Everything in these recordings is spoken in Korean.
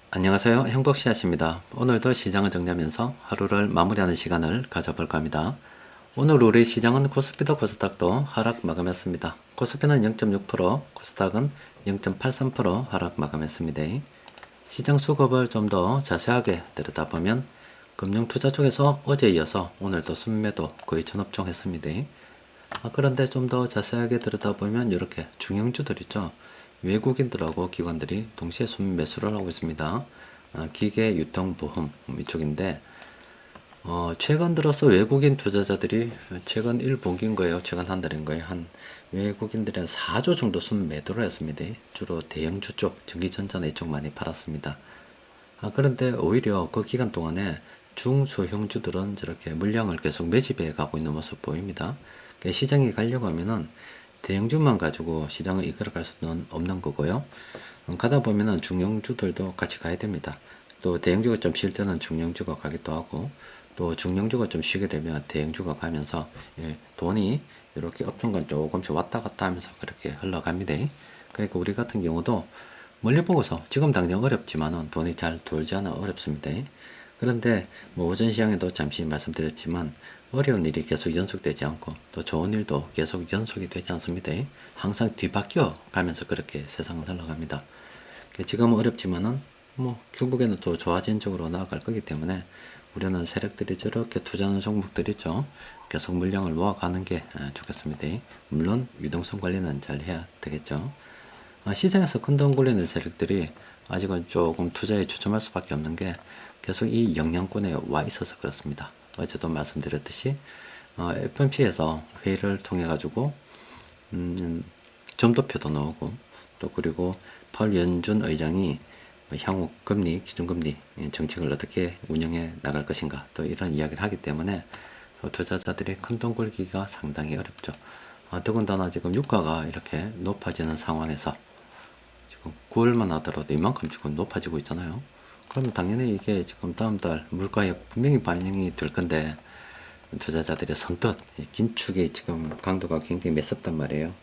안녕하세요. 행복씨앗입니다. 오늘도 시장을 정리하면서 하루를 마무리하는 시간을 가져볼까 합니다. 오늘 우리 시장은 코스피도 코스닥도 하락 마감했습니다. 코스피는 0.6%, 코스닥은 0.83% 하락 마감했습니다. 시장 수급을 좀 더 자세하게 들여다보면 금융투자 쪽에서 어제 이어서 오늘도 순매도 거의 전업종 했습니다. 그런데 좀 더 자세하게 들여다보면 이렇게 중형주들 있죠. 외국인들하고 기관들이 동시에 순매수를 하고 있습니다. 기계, 유통, 보험 이쪽인데 최근 들어서 외국인 투자자들이 최근 1분기인 거예요. 최근 한 달인 거예요. 한 외국인들이 한 4조 정도 순매도를 했습니다. 주로 대형주 쪽, 전기전자나 이쪽 많이 팔았습니다. 그런데 오히려 그 기간 동안에 중소형주들은 저렇게 물량을 계속 매집해 가고 있는 모습 보입니다. 그러니까 시장에 가려고 하면은 대형주만 가지고 시장을 이끌어 갈 수는 없는 거고요. 가다 보면은 중형주들도 같이 가야 됩니다. 또 대형주가 좀 쉴 때는 중형주가 가기도 하고, 또 중형주가 좀 쉬게 되면 대형주가 가면서 돈이 이렇게 업종간 조금씩 왔다 갔다 하면서 그렇게 흘러갑니다. 그러니까 우리 같은 경우도 멀리 보고서 지금 당장 어렵지만은 돈이 잘 돌지 않아 어렵습니다. 그런데 뭐 오전 시장에도 잠시 말씀드렸지만 어려운 일이 계속 연속되지 않고 또 좋은 일도 계속 연속이 되지 않습니다. 항상 뒤바뀌어 가면서 그렇게 세상은 흘러갑니다. 지금은 어렵지만은 뭐 결국에는 또 좋아진 쪽으로 나아갈 거기 때문에 우리는 세력들이 저렇게 투자하는 종목들 있죠. 계속 물량을 모아가는 게 좋겠습니다. 물론 유동성 관리는 잘 해야 되겠죠. 시장에서 큰 돈 굴리는 세력들이 아직은 조금 투자에 주춤할 수밖에 없는 게 계속 이 영향권에 와 있어서 그렇습니다. 어제도 말씀드렸듯이 FOMC에서 회의를 통해 가지고 점도표도 나오고 또 그리고 펄 연준 의장이 향후 금리, 기준금리 정책을 어떻게 운영해 나갈 것인가 또 이런 이야기를 하기 때문에 투자자들이 큰 돈 굴기가 상당히 어렵죠. 더군다나 지금 유가가 이렇게 높아지는 상황에서 지금 9월만 하더라도 이만큼 지금 높아지고 있잖아요. 그러면 당연히 이게 지금 다음 달 물가에 분명히 반영이 될 건데 투자자들의 선뜻 긴축이 지금 강도가 굉장히 매섭단 말이에요.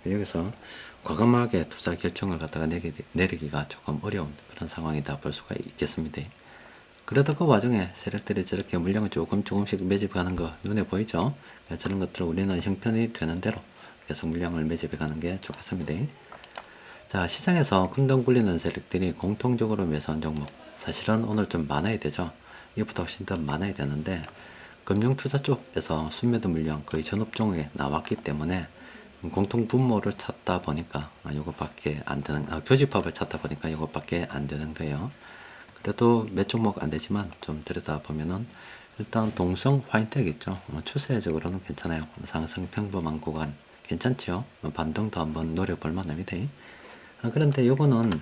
여기서 과감하게 투자 결정을 갖다가 내리기가 조금 어려운 그런 상황이다 볼 수가 있겠습니다. 그래도 그 와중에 세력들이 저렇게 물량을 조금씩 매집하는 거 눈에 보이죠? 저런 것들을 우리는 형편이 되는 대로 계속 물량을 매집해 가는 게 좋겠습니다. 자, 시장에서 큰 돈 굴리는 세력들이 공통적으로 매수한 종목 사실은 오늘 좀 많아야 되죠. 이것보다 훨씬 더 많아야 되는데 금융투자 쪽에서 순매도 물량 거의 전업종에 나왔기 때문에 공통 분모를 찾다 보니까 요것밖에 안 되는 교집합을 찾다 보니까 요것밖에 안 되는 거예요. 그래도 몇 종목 안 되지만 좀 들여다 보면은 일단 동성 화인텍 있죠. 추세적으로는 괜찮아요. 상승 평범한 구간 괜찮죠. 반등도 한번 노려볼 만합니다. 그런데 요거는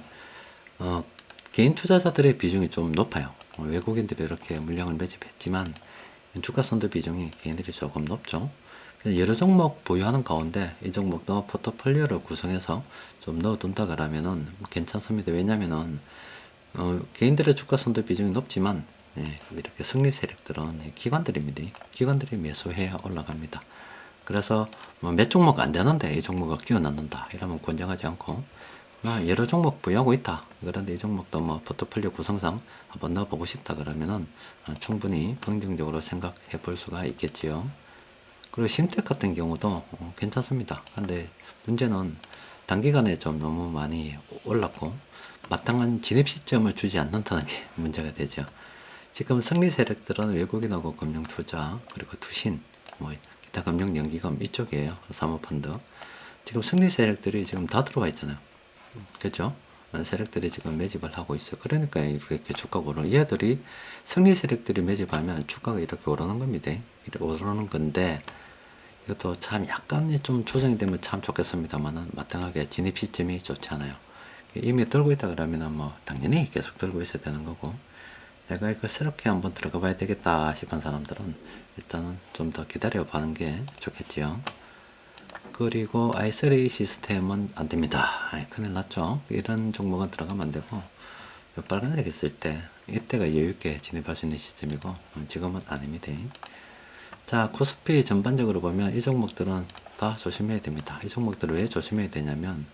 개인 투자자들의 비중이 좀 높아요. 외국인들이 이렇게 물량을 매집했지만 주가 선도 비중이 개인들이 조금 높죠. 여러 종목 보유하는 가운데 이 종목도 포트폴리오를 구성해서 좀 넣어둔다 그러면은 괜찮습니다. 왜냐면은 개인들의 주가 선도 비중이 높지만 이렇게 승리 세력들은 기관들입니다. 기관들이 매수해야 올라갑니다. 그래서 몇 종목 안 되는데 이 종목을 끼워 넣는다 이러면 권장하지 않고 여러 종목 부여하고 있다. 그런데 이 종목도 뭐 포트폴리오 구성상 한번 넣어보고 싶다 그러면은 충분히 긍정적으로 생각해 볼 수가 있겠지요. 그리고 심택 같은 경우도 괜찮습니다. 근데 문제는 단기간에 좀 너무 많이 올랐고 마땅한 진입 시점을 주지 않는다는 게 문제가 되죠. 지금 승리 세력들은 외국인하고 금융투자 그리고 투신 뭐 기타 금융연기금 이쪽이에요. 사모펀드. 지금 승리 세력들이 지금 다 들어와 있잖아요. 그렇죠? 세력들이 지금 매집을 하고 있어요. 그러니까 이렇게 주가가 오르는 얘들이 승리 세력들이 매집하면 주가가 이렇게 오르는 겁니다. 이렇게 오르는 건데 이것도 참 약간 좀 조정이 되면 참 좋겠습니다만은 마땅하게 진입 시점이 좋지 않아요. 이미 들고 있다 그러면 뭐 당연히 계속 들고 있어야 되는 거고 내가 이거 새롭게 한번 들어가 봐야 되겠다 싶은 사람들은 일단은 좀 더 기다려 보는 게 좋겠지요. 그리고 i3 시스템은 안 됩니다. 큰일 났죠. 이런 종목은 들어가면 안 되고 빨간색 있을 때 이때가 여유있게 진입할 수 있는 시점이고 지금은 아닙니다. 자, 코스피 전반적으로 보면 이 종목들은 다 조심해야 됩니다. 이 종목들을 왜 조심해야 되냐면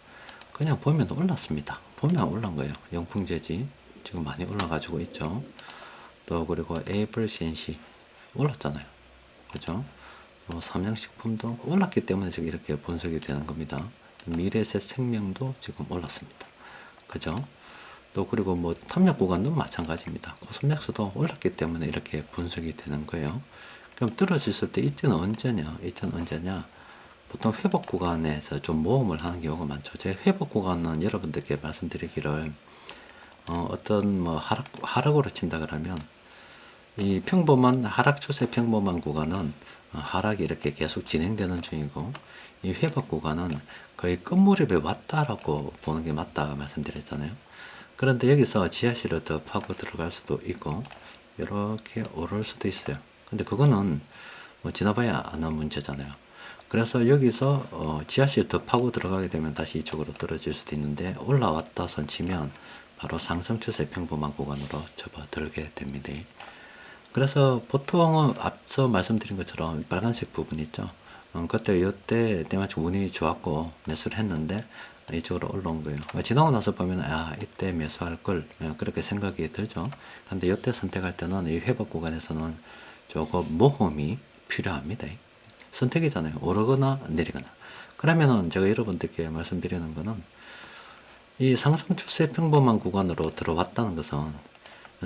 그냥 보면 올랐습니다. 보면 올란 거예요. 영풍재지 지금 많이 올라가지고 있죠. 또 그리고 에이블 CNC 올랐잖아요. 그죠? 삼양식품도 올랐기 때문에 지금 이렇게 분석이 되는 겁니다. 미래에셋 생명도 지금 올랐습니다. 그죠? 또 그리고 뭐 탐력 구간도 마찬가지입니다. 코스맥스도 올랐기 때문에 이렇게 분석이 되는 거예요. 그럼 떨어졌을 때 이때는 언제냐? 이때는 언제냐? 보통 회복 구간에서 좀 모험을 하는 경우가 많죠. 제 회복 구간은 여러분들께 말씀드리기를 어떤 뭐 하락으로 친다 그러면 이 평범한 하락 추세 평범한 구간은 하락이 이렇게 계속 진행되는 중이고 이 회복 구간은 거의 끝무렵에 왔다라고 보는 게 맞다 말씀드렸잖아요. 그런데 여기서 지하실을 더 파고 들어갈 수도 있고 이렇게 오를 수도 있어요. 근데 그거는 뭐 지나봐야 아는 문제잖아요. 그래서 여기서 지하실 더 파고 들어가게 되면 다시 이쪽으로 떨어질 수도 있는데 올라왔다 손치면 바로 상승 추세 평범한 구간으로 접어들게 됩니다. 그래서 보통은 앞서 말씀드린 것처럼 빨간색 부분 있죠. 그때 이때 때마침 운이 좋았고 매수를 했는데 이쪽으로 올라온 거예요. 지나고 나서 보면 이때 매수할 걸 그렇게 생각이 들죠. 근데 이때 선택할 때는 이 회복 구간에서는 조금 모험이 필요합니다. 선택이잖아요. 오르거나 내리거나. 그러면은 제가 여러분들께 말씀드리는 거는 이 상승 추세 평범한 구간으로 들어왔다는 것은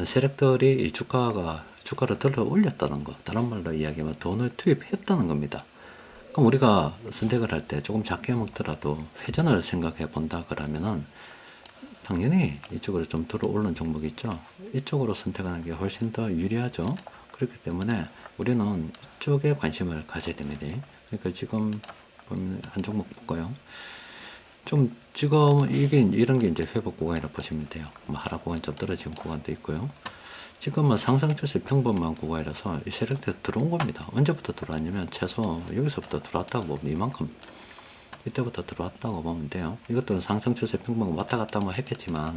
세력들이 이 주가를 들어 올렸다는 거. 다른 말로 이야기하면 돈을 투입했다는 겁니다. 그럼 우리가 선택을 할 때 조금 작게 먹더라도 회전을 생각해 본다 그러면은 당연히 이쪽으로 좀 들어오르는 종목이 있죠. 이쪽으로 선택하는 게 훨씬 더 유리하죠. 그렇기 때문에 우리는 이쪽에 관심을 가져야 됩니다. 그러니까 지금 보면 한 종목 볼까요? 좀 지금 이런 게 이제 회복 구간이라고 보시면 돼요. 뭐 하락 구간 좀 떨어진 구간도 있고요. 지금은 상승 추세 평범한 구간이라서 이 세력대 들어온 겁니다. 언제부터 들어왔냐면 최소 여기서부터 들어왔다고 보면 이만큼 이때부터 들어왔다고 보면 돼요. 이것도 상승 추세 평범 왔다 갔다 뭐 했겠지만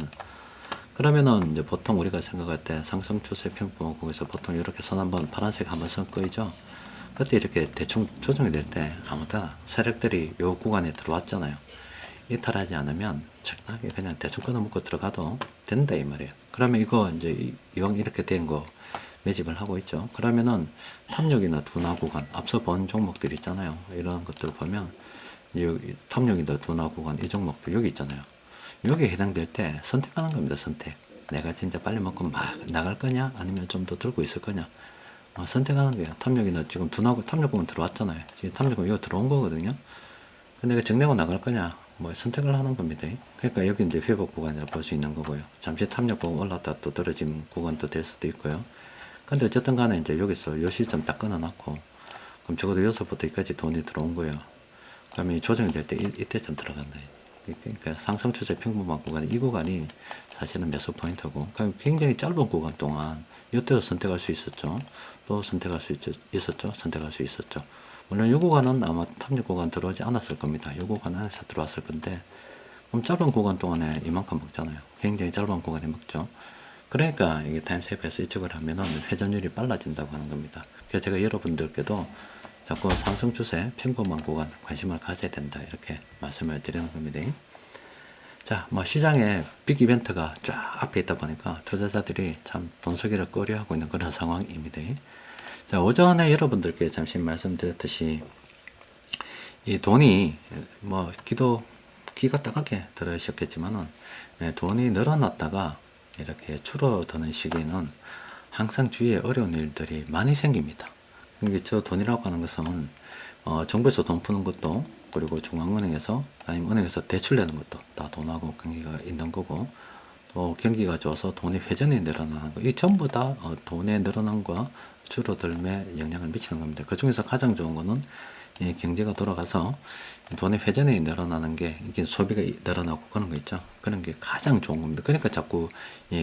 그러면은 이제 보통 우리가 생각할 때 상승 추세 평범 구간에서 보통 이렇게 선 한번 파란색 한번 선 끄이죠. 그때 이렇게 대충 조정이 될 때 아무나 세력들이 요 구간에 들어왔잖아요. 이탈하지 않으면 적당하게 그냥 대충 끊어먹고 들어가도 된다 이 말이에요. 그러면 이거 이제 이왕 이렇게 된 거 매집을 하고 있죠. 그러면은 탐욕이나 둔화 구간 앞서 본 종목들 있잖아요. 이런 것들 보면 탐욕이나 둔화 구간 이 종목들 여기 있잖아요. 여기에 해당될 때 선택하는 겁니다. 선택. 내가 진짜 빨리 먹고 막 나갈 거냐 아니면 좀 더 들고 있을 거냐 선택하는 거예요. 탐욕이나 지금 둔화 탐욕 구간 들어왔잖아요. 지금 탐욕 구간 이거 들어온 거거든요. 근데 내가 정리하고 나갈 거냐 뭐 선택을 하는 겁니다. 그러니까 여기 이제 회복 구간이라 볼 수 있는 거고요. 잠시 탐욕 구간 올랐다 또 떨어진 구간도 될 수도 있고요. 근데 어쨌든 간에 이제 여기서 요 시점 딱 끊어놨고 그럼 적어도 여기서부터 여기까지 돈이 들어온 거예요. 그러면 이 조정이 될 때 이때쯤 들어간다. 그러니까 상승 추세 평범한 구간 이 구간이 사실은 매수 포인트고 그럼 굉장히 짧은 구간 동안 이때도 선택할 수 있었죠. 또 선택할 수 있었죠. 선택할 수 있었죠. 물론 이 구간은 아마 탐욕 구간 들어오지 않았을 겁니다. 이 구간 안에서 들어왔을 건데 그럼 짧은 구간 동안에 이만큼 먹잖아요. 굉장히 짧은 구간에 먹죠. 그러니까 이게 타임세이브에서 이쪽을 하면은 회전율이 빨라진다고 하는 겁니다. 그래서 제가 여러분들께도 자꾸 상승 추세 평범한 구간 관심을 가져야 된다 이렇게 말씀을 드리는 겁니다. 자, 뭐 시장에 빅 이벤트가 쫙 앞에 있다 보니까 투자자들이 참 돈쓰기를 꺼려하고 있는 그런 상황입니다. 자, 오전에 여러분들께 잠시 말씀드렸듯이 이 돈이 뭐 기가 따갑게 들어오셨겠지만은 돈이 늘어났다가 이렇게 줄어드는 시기는 항상 주위에 어려운 일들이 많이 생깁니다. 그러니까 저 돈이라고 하는 것은 정부에서 돈 푸는 것도 그리고 중앙은행에서 아니면 은행에서 대출 내는 것도 다 돈하고 관계가 있는 거고 또 경기가 좋아서 돈이 회전이 늘어나는 거 이 전부 다 돈의 늘어남과 줄어들음에 영향을 미치는 겁니다. 그 중에서 가장 좋은 거는 경제가 돌아가서 돈의 회전이 늘어나는 게 이게 소비가 늘어나고 그런 거 있죠. 그런 게 가장 좋은 겁니다. 그러니까 자꾸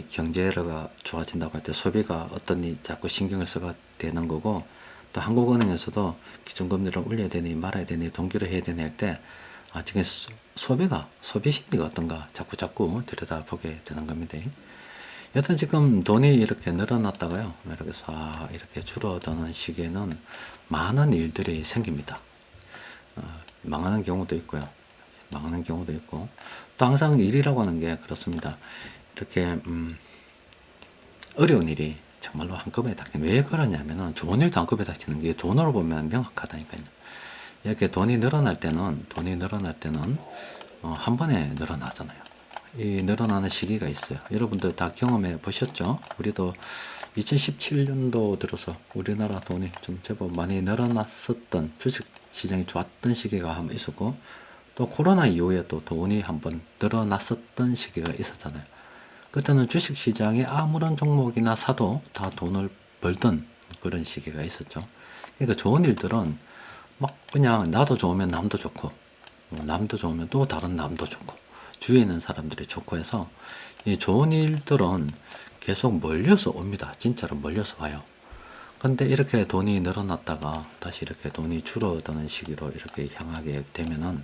경제가 좋아진다고 할 때 소비가 어떤 자꾸 신경을 써가 되는 거고 또 한국은행에서도 기준금리를 올려야 되니 말아야 되니 동결을 해야 되니 할 때 지금 소비 심리가 어떤가 자꾸 들여다보게 되는 겁니다. 여튼 지금 돈이 이렇게 늘어났다가요. 이렇게 줄어드는 시기에는 많은 일들이 생깁니다. 망하는 경우도 있고요. 망하는 경우도 있고 또 항상 일이라고 하는 게 그렇습니다. 이렇게 어려운 일이 정말로 한꺼번에 닥치는, 왜 그러냐면은 좋은 일도 한꺼번에 닥치는 게 돈으로 보면 명확하다니까요. 이렇게 돈이 늘어날 때는 한 번에 늘어나잖아요. 이 늘어나는 시기가 있어요. 여러분들 다 경험해 보셨죠? 우리도 2017년도 들어서 우리나라 돈이 좀 제법 많이 늘어났었던, 주식 시장이 좋았던 시기가 한번 있었고, 또 코로나 이후에 또 돈이 한번 늘어났었던 시기가 있었잖아요. 그때는 주식 시장에 아무런 종목이나 사도 다 돈을 벌던 그런 시기가 있었죠. 그러니까 좋은 일들은 막 그냥 나도 좋으면 남도 좋고, 남도 좋으면 또 다른 남도 좋고, 주위에 있는 사람들이 좋고 해서 이 좋은 일들은 계속 몰려서 옵니다. 진짜로 몰려서 와요. 근데 이렇게 돈이 늘어났다가 다시 이렇게 돈이 줄어드는 시기로 이렇게 향하게 되면은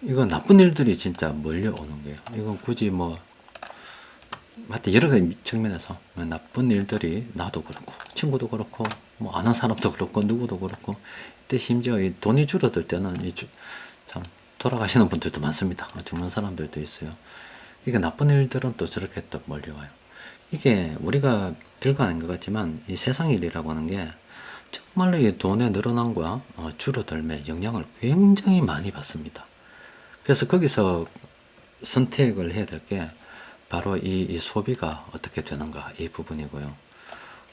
이건 나쁜 일들이 진짜 몰려오는 거예요. 이건 굳이 뭐 하여튼 여러 가지 측면에서 나쁜 일들이, 나도 그렇고 친구도 그렇고 뭐 아는 사람도 그렇고 누구도 그렇고, 이때 심지어 이 돈이 줄어들 때는 참 돌아가시는 분들도 많습니다. 죽는 사람들도 있어요. 이게 나쁜 일들은 또 저렇게 또 몰려와요. 이게 우리가 별거 아닌 것 같지만 이 세상 일이라고 하는 게 정말로 이 돈의 늘어남과 줄어들매 영향을 굉장히 많이 받습니다. 그래서 거기서 선택을 해야 될 게 바로 이 소비가 어떻게 되는가, 이 부분이고요.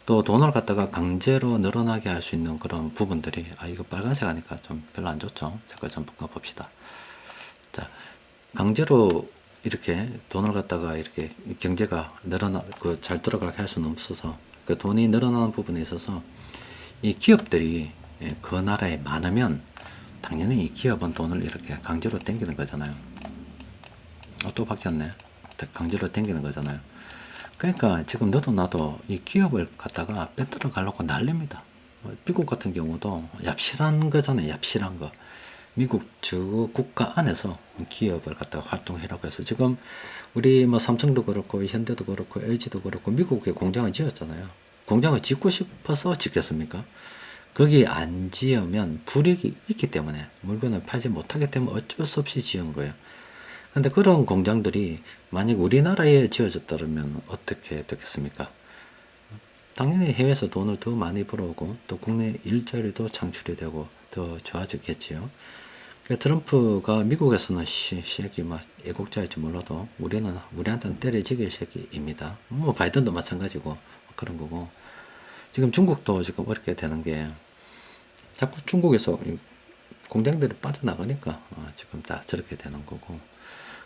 또 돈을 갖다가 강제로 늘어나게 할 수 있는 그런 부분들이, 이거 빨간색 하니까 좀 별로 안 좋죠. 색깔 좀 바꿔봅시다. 자, 강제로 이렇게 돈을 갖다가 이렇게 경제가 잘 돌아가게 할 수는 없어서, 그 돈이 늘어나는 부분에 있어서 이 기업들이 그 나라에 많으면 당연히 이 기업은 돈을 이렇게 강제로 땡기는 거잖아요. 또 바뀌었네. 강제로 땡기는 거잖아요. 그러니까 지금 너도 나도 이 기업을 갖다가 빼들어 가려고 난립니다. 미국 같은 경우도 얍실한 거잖아요. 얍실한 거. 미국 저 국가 안에서 기업을 갖다가 활동하라고 해서 지금 우리 뭐 삼성도 그렇고 현대도 그렇고 LG도 그렇고 미국에 공장을 지었잖아요. 공장을 짓고 싶어서 짓겠습니까? 거기 안 지으면 불이익이 있기 때문에, 물건을 팔지 못하기 때문에 어쩔 수 없이 지은 거예요. 근데 그런 공장들이 만약 우리나라에 지어졌다면 어떻게 됐겠습니까? 당연히 해외에서 돈을 더 많이 벌어오고 또 국내 일자리도 창출이 되고 더 좋아졌겠지요. 그러니까 트럼프가 미국에서는 새끼 막 애국자일지 몰라도 우리한테는 때려지길 새끼입니다. 뭐 바이든도 마찬가지고 그런 거고, 지금 중국도 지금 어렵게 되는 게 자꾸 중국에서 공장들이 빠져나가니까 지금 다 저렇게 되는 거고.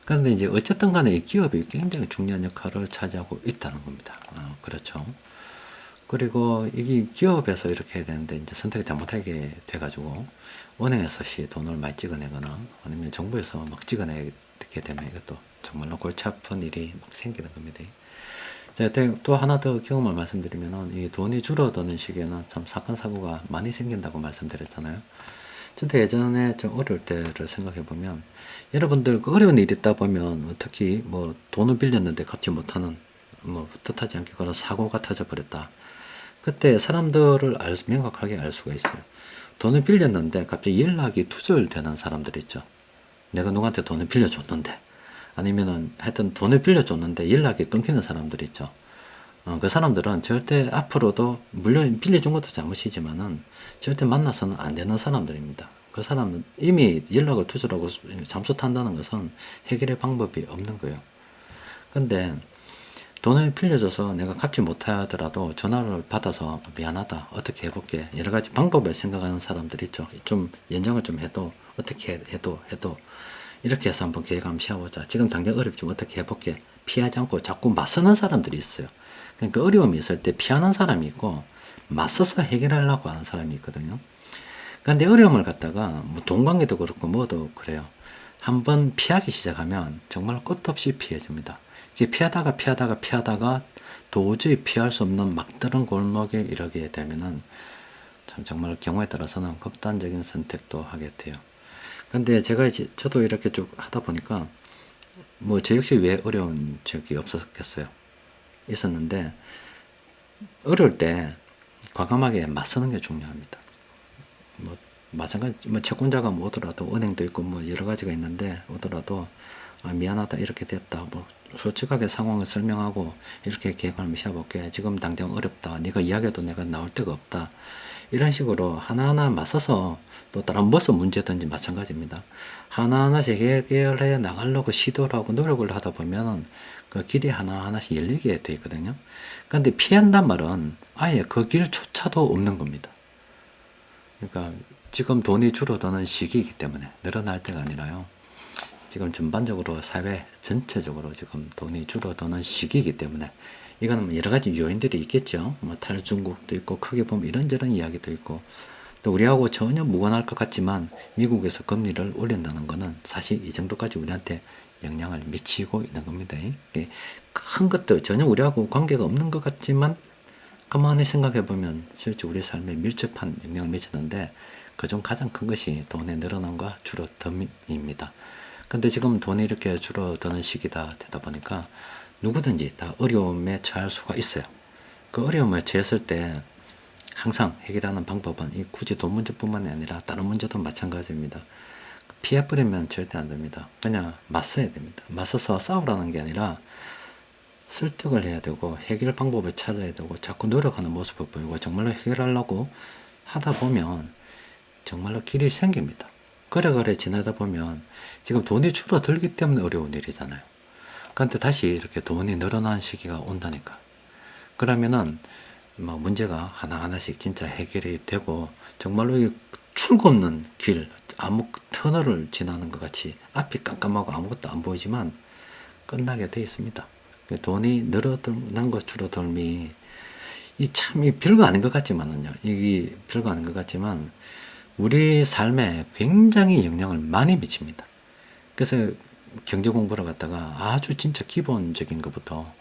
그런데 이제 어쨌든 간에 이 기업이 굉장히 중요한 역할을 차지하고 있다는 겁니다. 그렇죠. 그리고 이게 기업에서 이렇게 해야 되는데 이제 선택을 잘못하게 돼가지고 은행에서 돈을 많이 찍어내거나 아니면 정부에서 막 찍어내게 되면 이것도 정말로 골치 아픈 일이 막 생기는 겁니다. 자, 또 하나 더 경험을 말씀드리면은 이 돈이 줄어드는 시기에는 참 사건 사고가 많이 생긴다고 말씀드렸잖아요. 저도 예전에 좀 어려울 때를 생각해 보면, 여러분들 그 어려운 일이 있다 보면 특히 뭐 돈을 빌렸는데 갚지 못하는, 뭐 뜻하지 않게 그런 사고가 터져 버렸다. 그때 사람들을 명확하게 알 수가 있어요. 돈을 빌렸는데 갑자기 연락이 두절되는 사람들 있죠. 내가 누구한테 돈을 빌려줬는데, 아니면은 하여튼 돈을 빌려줬는데 연락이 끊기는 사람들 있죠. 그 사람들은 절대 앞으로도, 물론 빌려준 것도 잘못이지만은 절대 만나서는 안 되는 사람들입니다. 그 사람은 이미 연락을 두절하고 잠수 탄다는 것은 해결의 방법이 없는 거예요. 근데 돈을 빌려줘서 내가 갚지 못하더라도 전화를 받아서 미안하다, 어떻게 해볼게, 여러 가지 방법을 생각하는 사람들이 있죠. 좀 연장을 좀 해도, 어떻게 해도 이렇게 해서 한번 계획 한번 세워보자. 지금 당장 어렵지만 어떻게 해볼게. 피하지 않고 자꾸 맞서는 사람들이 있어요. 그러니까 어려움이 있을 때 피하는 사람이 있고 맞서서 해결하려고 하는 사람이 있거든요. 그런데 어려움을 갖다가 뭐 돈 관계도 그렇고 뭐도 그래요. 한번 피하기 시작하면 정말 끝 없이 피해집니다. 이제 피하다가 도저히 피할 수 없는 막다른 골목에 이르게 되면은 참 정말 경우에 따라서는 극단적인 선택도 하게 돼요. 근데 저도 이렇게 쭉 하다 보니까 뭐 저 역시 왜 어려운 적이 없었겠어요. 있었는데, 어려울 때 과감하게 맞서는 게 중요합니다. 뭐 마찬가지, 뭐 채권자가 뭐 오더라도, 은행도 있고 뭐 여러 가지가 있는데 오더라도 미안하다, 이렇게 됐다, 뭐 솔직하게 상황을 설명하고 이렇게 계획을 한번 세워볼게. 지금 당장 어렵다. 네가 이야기해도 내가 나올 데가 없다. 이런 식으로 하나하나 맞서서 또 다른 무슨 문제든지 마찬가지입니다. 하나하나씩 해결해 나가려고 시도를 하고 노력을 하다 보면 그 길이 하나하나씩 열리게 돼 있거든요. 그런데 피한단 말은 아예 그 길조차도 없는 겁니다. 그러니까 지금 돈이 줄어드는 시기이기 때문에 늘어날 때가 아니라요. 지금 전반적으로 사회 전체적으로 지금 돈이 줄어드는 시기이기 때문에 이거는 뭐 여러 가지 요인들이 있겠죠. 뭐 탈중국도 있고 크게 보면 이런저런 이야기도 있고 또 우리하고 전혀 무관할 것 같지만 미국에서 금리를 올린다는 것은 사실 이 정도까지 우리한테 영향을 미치고 있는 겁니다. 큰 것들 전혀 우리하고 관계가 없는 것 같지만 가만히 생각해 보면 실제 우리 삶에 밀접한 영향을 미치는데 그중 가장 큰 것이 돈의 늘어남과 줄어듦입니다. 근데 지금 돈이 이렇게 줄어드는 시기다 되다 보니까 누구든지 다 어려움에 처할 수가 있어요. 그 어려움에 처했을 때 항상 해결하는 방법은 굳이 돈 문제뿐만이 아니라 다른 문제도 마찬가지입니다. 피해버리면 절대 안 됩니다. 그냥 맞서야 됩니다. 맞서서 싸우라는 게 아니라 설득을 해야 되고 해결 방법을 찾아야 되고 자꾸 노력하는 모습을 보이고 정말로 해결하려고 하다 보면 정말로 길이 생깁니다. 그래 지나다 보면 지금 돈이 줄어들기 때문에 어려운 일이잖아요. 그런데 다시 이렇게 돈이 늘어난 시기가 온다니까. 그러면은 뭐 문제가 하나하나씩 진짜 해결이 되고 정말로 이 출구 없는 길, 아무 터널을 지나는 것 같이 앞이 깜깜하고 아무것도 안 보이지만 끝나게 돼 있습니다. 돈이 늘어난 것 줄어들미 이 별거 아닌 것 같지만은요. 이게 별거 아닌 것 같지만 우리 삶에 굉장히 영향을 많이 미칩니다. 그래서 경제 공부를 갖다가 아주 진짜 기본적인 것부터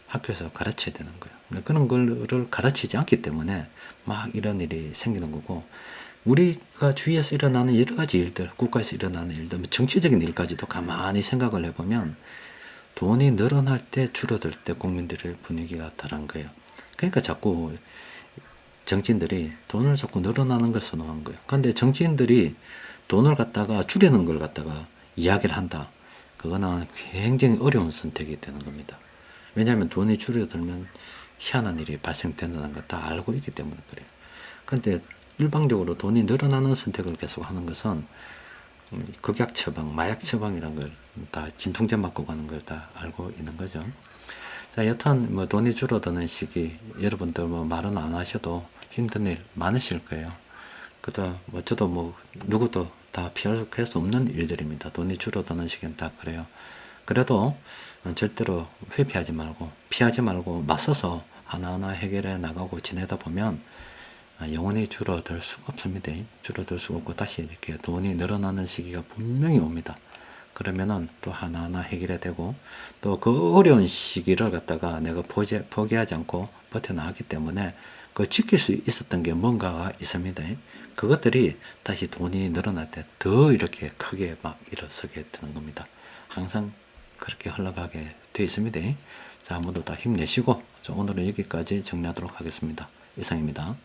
학교에서 가르쳐야 되는 거예요. 그런 거를 가르치지 않기 때문에 막 이런 일이 생기는 거고 우리가 주위에서 일어나는 여러 가지 일들, 국가에서 일어나는 일들, 정치적인 일까지도 가만히 생각을 해보면 돈이 늘어날 때 줄어들 때 국민들의 분위기가 다른 거예요. 그러니까 자꾸 정치인들이 돈을 자꾸 늘어나는 걸 선호한 거예요. 그런데 정치인들이 돈을 갖다가 줄이는 걸 갖다가 이야기를 한다. 그거는 굉장히 어려운 선택이 되는 겁니다. 왜냐하면 돈이 줄어들면 희한한 일이 발생된다는 걸 다 알고 있기 때문에 그래요. 그런데 일방적으로 돈이 늘어나는 선택을 계속 하는 것은 극약 처방, 마약 처방이라는 걸 다 진통제 맞고 가는 걸 다 알고 있는 거죠. 자, 여튼 뭐 돈이 줄어드는 시기 여러분들 뭐 말은 안 하셔도 힘든 일 많으실 거예요. 그다 뭐 저도 뭐 누구도 다 피할 수 없는 일들입니다. 돈이 줄어드는 시기는 다 그래요. 그래도 절대로 회피하지 말고 피하지 말고 맞서서 하나하나 해결해 나가고 지내다 보면 영원히 줄어들 수가 없습니다. 줄어들 수가 없고 다시 이렇게 돈이 늘어나는 시기가 분명히 옵니다. 그러면은 또 하나하나 해결해야 되고 또 그 어려운 시기를 갖다가 내가 포기하지 않고 버텨나갔기 때문에 그 지킬 수 있었던 게 뭔가가 있습니다. 그것들이 다시 돈이 늘어날 때 더 이렇게 크게 막 일어서게 되는 겁니다. 항상 그렇게 흘러가게 되어 있습니다. 자, 모두 다 힘내시고 오늘은 여기까지 정리하도록 하겠습니다. 이상입니다.